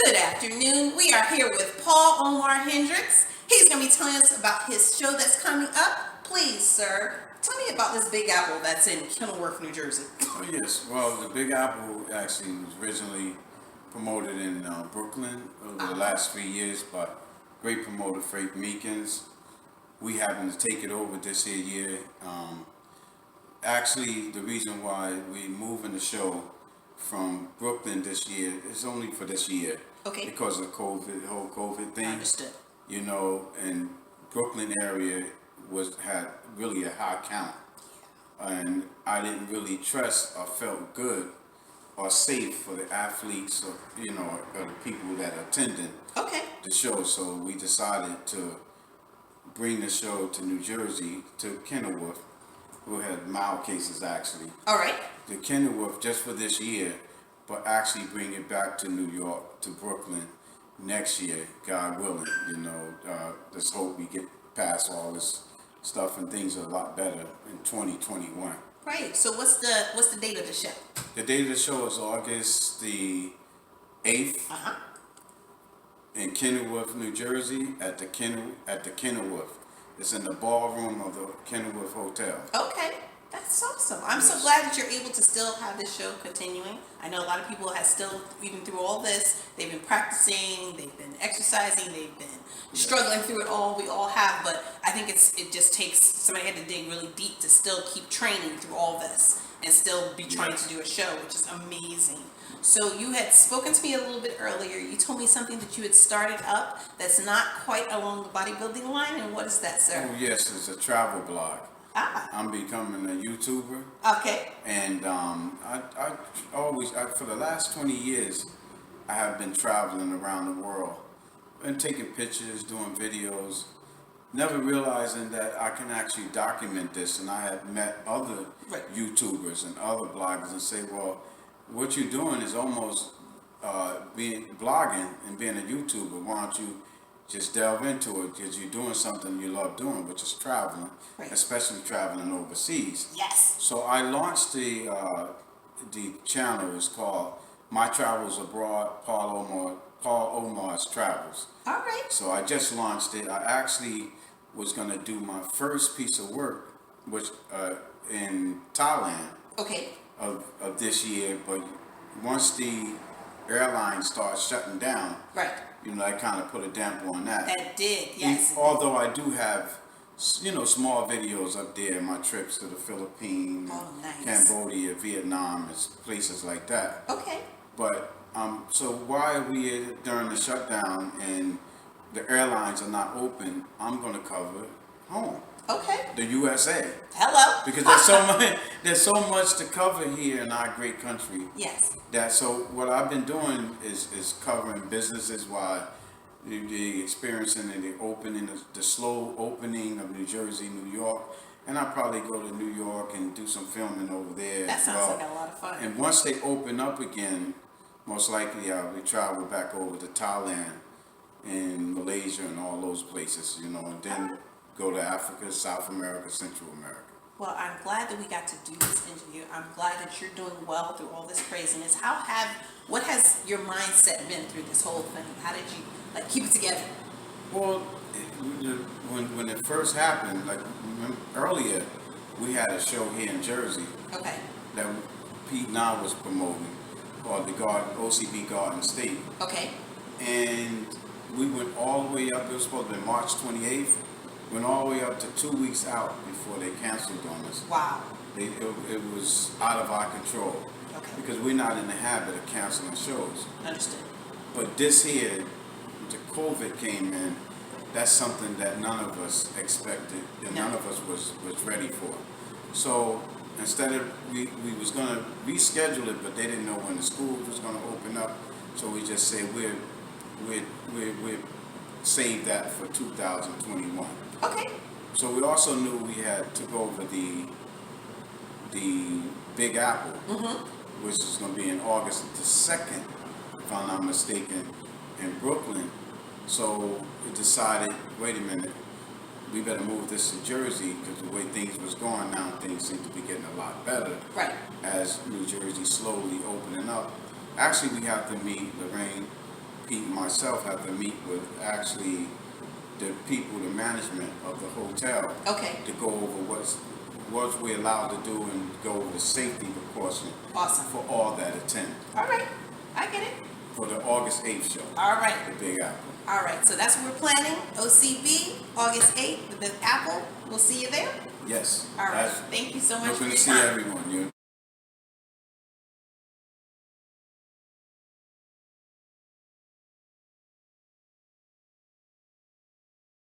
Good afternoon. We are here with Paul Omar Hendricks. He's going to be telling us about his show that's coming up. Please, sir, tell me about this Big Apple that's in Kenilworth, New Jersey. Oh, yes. Well, the Big Apple actually was originally promoted in Brooklyn over the last 3 years by great promoter Frank Meekins. We happened to take it over this year. Actually, the reason why we moving the show from Brooklyn this year is only for this year. Okay. Because of COVID, the whole COVID thing. Understood. You know, and Brooklyn area had really a high count. And I didn't really trust or felt good or safe for the athletes or, or the people that attended the show. So we decided to bring the show to New Jersey, to Kenilworth, who had mild cases actually. All right. To Kenilworth just for this year, but actually bring it back to New York, to Brooklyn next year, God willing. Let's hope we get past all this stuff and things are a lot better in 2021. Right. So what's the date of the show? The date of the show is August the 8th in Kenilworth, New Jersey, at the Kenilworth. It's in the ballroom of the Kenilworth Hotel. Okay. That's awesome. I'm so glad that you're able to still have this show continuing. I know a lot of people have still, even through all this, they've been practicing, they've been exercising, they've been struggling through it all. We all have, but I think it just takes, somebody had to dig really deep to still keep training through all this and still be trying to do a show, which is amazing. So you had spoken to me a little bit earlier. You told me something that you had started up that's not quite along the bodybuilding line. And what is that, sir? Oh, yes, it's a travel blog. I'm becoming a YouTuber. Okay. And I always, for the last 20 years, I have been traveling around the world and taking pictures, doing videos, never realizing that I can actually document this. And I have met other YouTubers and other bloggers and say, well, what you're doing is almost blogging and being a YouTuber. Why don't you just delve into it, because you're doing something you love doing, which is traveling, especially traveling overseas. Yes. So I launched the channel. It's called My Travels Abroad, Paul Omar's Travels. All right. So I just launched it. I actually was going to do my first piece of work, which in Thailand. Okay. Of this year, but once the airline starts shutting down, that kind of put a damper on that. That did, yes. Although I do have, small videos up there, my trips to the Philippines, Cambodia, Vietnam, and places like that. Okay. But so while we are during the shutdown and the airlines are not open, I'm going to cover home. Okay. The USA. Hello. Because there's so much to cover here in our great country. Yes. So what I've been doing is covering businesses while the experiencing and the opening, the slow opening of New Jersey, New York, and I'll probably go to New York and do some filming over there. That sounds like a lot of fun. And once they open up again, most likely I'll travel back over to Thailand and Malaysia and all those places, and then go to Africa, South America, Central America. Well, I'm glad that we got to do this interview. I'm glad that you're doing well through all this craziness. What has your mindset been through this whole thing? How did you keep it together? Well, when it first happened, earlier, we had a show here in Jersey. Okay. That Pete Nah was promoting, called the OCB Garden State. Okay. And we went all the way up. It was supposed to be March 28th. Went all the way up to 2 weeks out before they canceled on us. Wow. It was out of our control. Okay. Because we're not in the habit of canceling shows. Understood. But this year, the COVID came in. That's something that none of us expected and none of us was ready for. So instead of, we was going to reschedule it, but they didn't know when the school was going to open up. So we just said we're save that for 2021. Okay. So we also knew we had took over the Big Apple, which is going to be in August the 2nd, if I'm not mistaken, in Brooklyn. So we decided, wait a minute, we better move this to Jersey, because the way things was going now, things seem to be getting a lot better. Right. As New Jersey slowly opening up. Actually, we have to meet Lorraine myself have to meet with actually the people, the management of the hotel, Okay. to go over what we're allowed to do and go over the safety precaution Awesome. for all that attend All right. I get it. for the August 8th show, All right. the Big Apple. All right. So that's what we're planning. OCB, August 8th, the Big Apple. We'll see you there. Yes. All right. That's- Thank you so much You're for going your to see time. everyone.